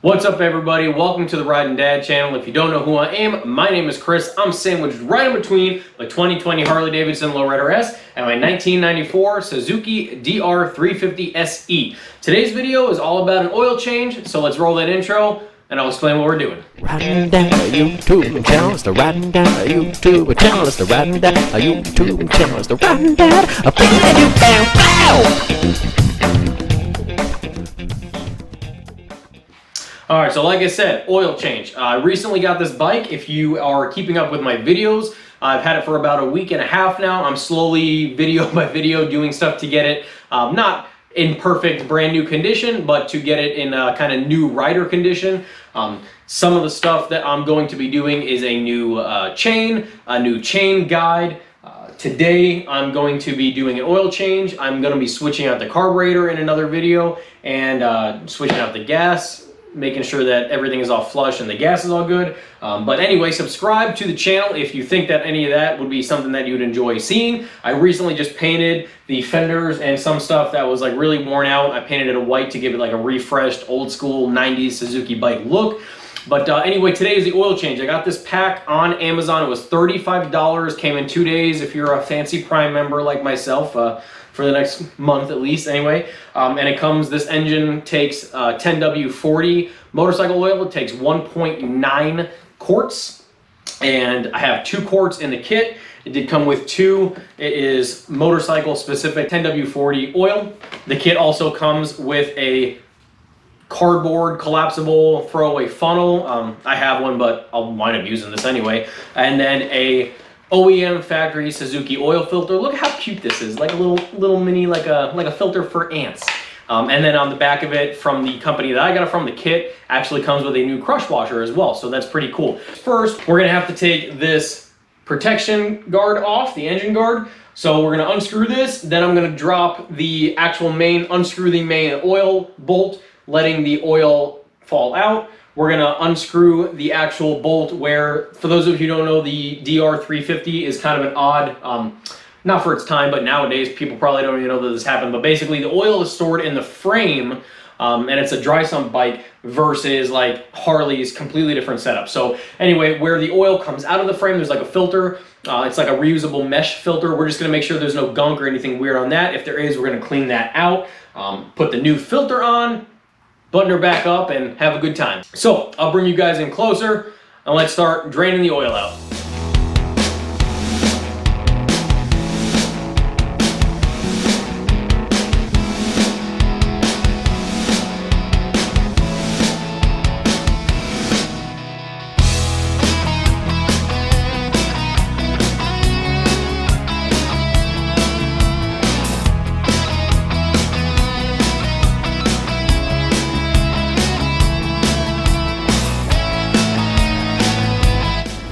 What's up, everybody? Welcome to the Riding Dad channel. If you don't know who I am, my name is Chris. I'm sandwiched right in between my 2020 Harley-Davidson Lowrider S and my 1994 Suzuki DR350 SE. Today's video is all about an oil change, so let's roll that intro and I'll explain what we're doing. Riding down a YouTube channel, it's the Riding Down a YouTube channel, it's the Riding Down a YouTube channel, it's the Riding Down a Alright, so like I said, oil change. I recently got this bike. If you are keeping up with my videos, I've had it for about a week and a half now. I'm slowly, video by video, doing stuff to get it not in perfect brand new condition, but to get it in a kind of new rider condition. Some of the stuff that I'm going to be doing is a new chain guide. Today I'm going to be doing an oil change. I'm going to be switching out the carburetor in another video and switching out the gas, making sure that everything is all flush and the gas is all good. But anyway, subscribe to the channel if you think that any of that would be something that you'd enjoy seeing. I recently just painted the fenders and some stuff that was like really worn out. I painted it a white to give it like a refreshed old school 90s Suzuki bike look. But anyway, today is the oil change. I got this pack on Amazon. It was $35, came in 2 days if you're a fancy Prime member like myself. For the next month at least anyway. And it comes, this engine takes 10W40 motorcycle oil. It takes 1.9 quarts, and I have 2 quarts in the kit. It did come with 2. It is motorcycle specific 10W40 oil. The kit also comes with a cardboard collapsible throwaway funnel. I have one, but I'll wind up using this anyway. And then a OEM factory Suzuki oil filter. Look how cute this is, like a little mini, like a filter for ants. And then on the back of it, from the company that I got it from, the kit actually comes with a new crush washer as well, so that's pretty cool. First, we're gonna have to take this protection guard off, the engine guard. So we're gonna unscrew this, then I'm gonna drop the actual unscrew the main oil bolt, letting the oil fall out. We're gonna unscrew the actual bolt where, for those of you who don't know, the DR350 is kind of an odd, not for its time, but nowadays people probably don't even know that this happened, but basically the oil is stored in the frame, and it's a dry sump bike versus like Harley's completely different setup. So anyway, where the oil comes out of the frame, there's like a filter. It's like a reusable mesh filter. We're just gonna make sure there's no gunk or anything weird on that. If there is, we're gonna clean that out, put the new filter on, button her back up, and have a good time. So I'll bring you guys in closer and let's start draining the oil out.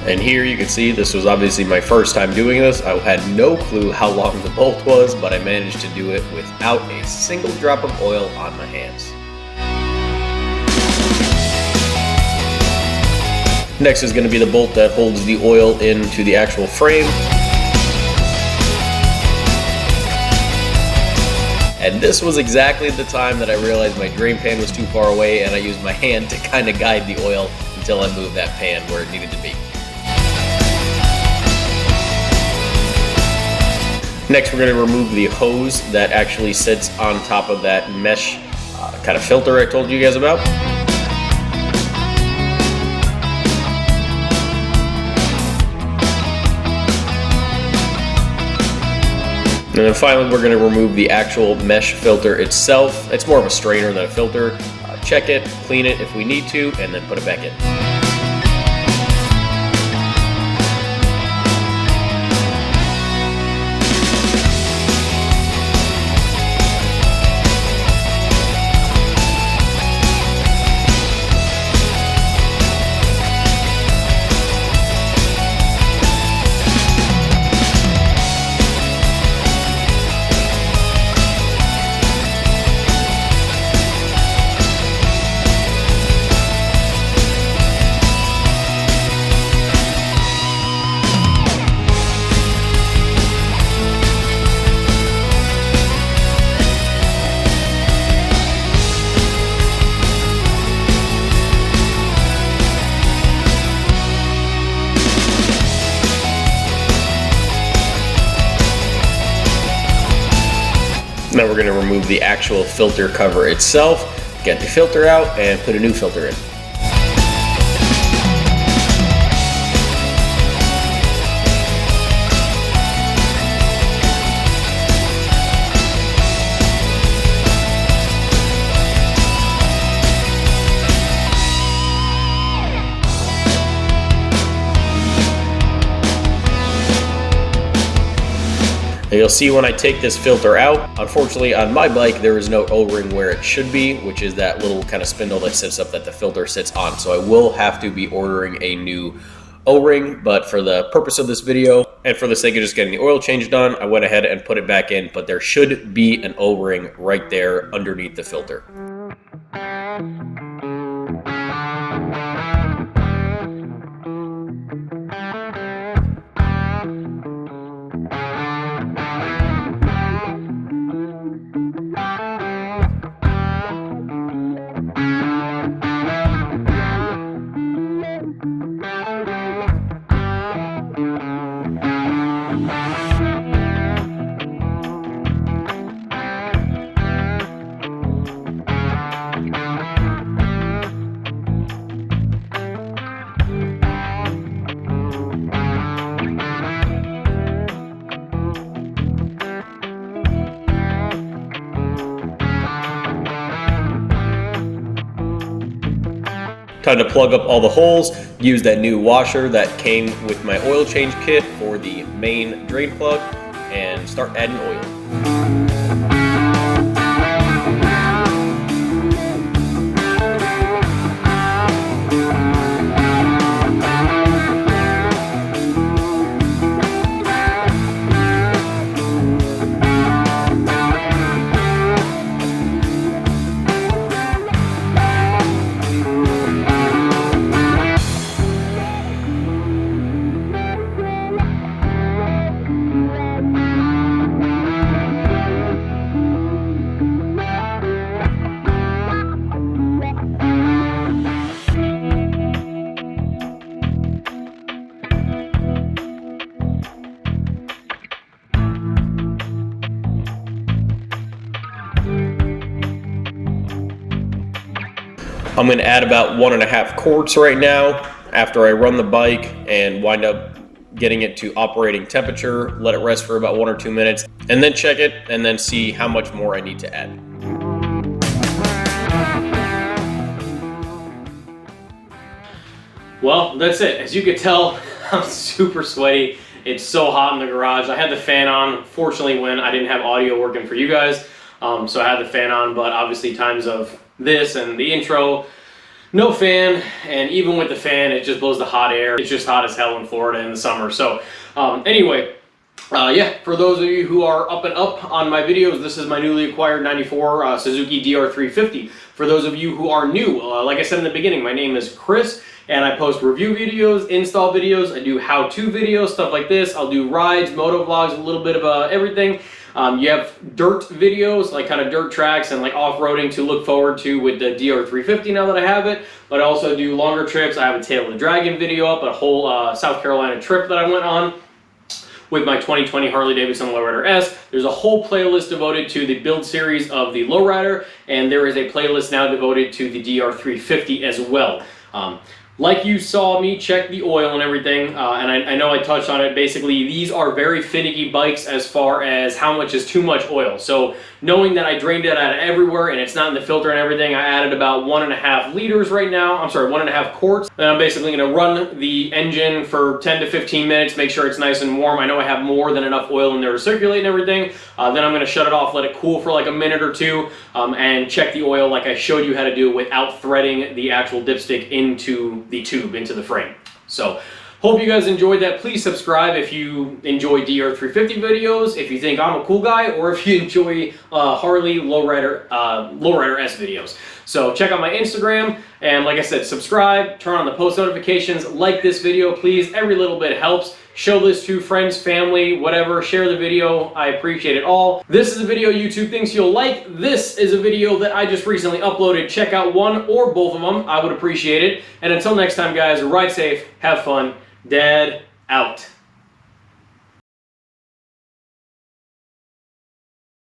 And here you can see this was obviously my first time doing this. I had no clue how long the bolt was, but I managed to do it without a single drop of oil on my hands. Next is going to be the bolt that holds the oil into the actual frame. And this was exactly the time that I realized my drain pan was too far away, and I used my hand to kind of guide the oil until I moved that pan where it needed to be. Next, we're going to remove the hose that actually sits on top of that mesh kind of filter I told you guys about. And then finally, we're going to remove the actual mesh filter itself. It's more of a strainer than a filter. Check it, clean it if we need to, and then put it back in. then we're going to remove the actual filter cover itself, get the filter out, and put a new filter in. You'll see when I take this filter out, unfortunately on my bike there is no O-ring where it should be, which is that little kind of spindle that sits up that the filter sits on. So I will have to be ordering a new O-ring, but for the purpose of this video and for the sake of just getting the oil change done, I went ahead and put it back in, but there should be an O-ring right there underneath the filter. Time to plug up all the holes, use that new washer that came with my oil change kit for the main drain plug, and start adding oil. I'm going to add about 1.5 quarts right now after I run the bike and wind up getting it to operating temperature, let it rest for about 1 or 2 minutes, and then check it and then see how much more I need to add. Well, that's it. As you can tell, I'm super sweaty. It's so hot in the garage. I had the fan on, fortunately, when I didn't have audio working for you guys. So I had the fan on, but obviously times of this and the intro, no fan, and even with the fan, it just blows the hot air. It's just hot as hell in Florida in the summer. So anyway, yeah, for those of you who are up and up on my videos, this is my newly acquired 94 Suzuki DR350. For those of you who are new, like I said in the beginning, my name is Chris, and I post review videos, install videos, I do how-to videos, stuff like this. I'll do rides, moto vlogs, a little bit of everything. You have dirt videos, like kind of dirt tracks and like off-roading to look forward to with the DR350 now that I have it. But I also do longer trips. I have a Tail of the Dragon video up, a whole South Carolina trip that I went on with my 2020 Harley-Davidson Lowrider S. There's a whole playlist devoted to the build series of the Lowrider, and there is a playlist now devoted to the DR350 as well. Like you saw me check the oil and everything, and I know I touched on it. Basically, these are very finicky bikes as far as how much is too much oil. So knowing that I drained it out of everywhere and it's not in the filter and everything, I added about 1.5 liters right now. I'm sorry, 1.5 quarts. Then I'm basically going to run the engine for 10 to 15 minutes, make sure it's nice and warm. I know I have more than enough oil in there to circulate and everything. Then I'm going to shut it off, let it cool for like a minute or two, and check the oil like I showed you how to do without threading the actual dipstick into the tube, into the frame. So hope you guys enjoyed that. Please subscribe if you enjoy DR350 videos, if you think I'm a cool guy, or if you enjoy Harley Lowrider S videos. So check out my Instagram, and like I said, subscribe, turn on the post notifications, like this video please. Every little bit helps. Show this to friends, family, whatever. Share the video. I appreciate it all. This is a video YouTube thinks you'll like. This is a video that I just recently uploaded. Check out one or both of them. I would appreciate it. And until next time, guys, ride safe, have fun. Dad out.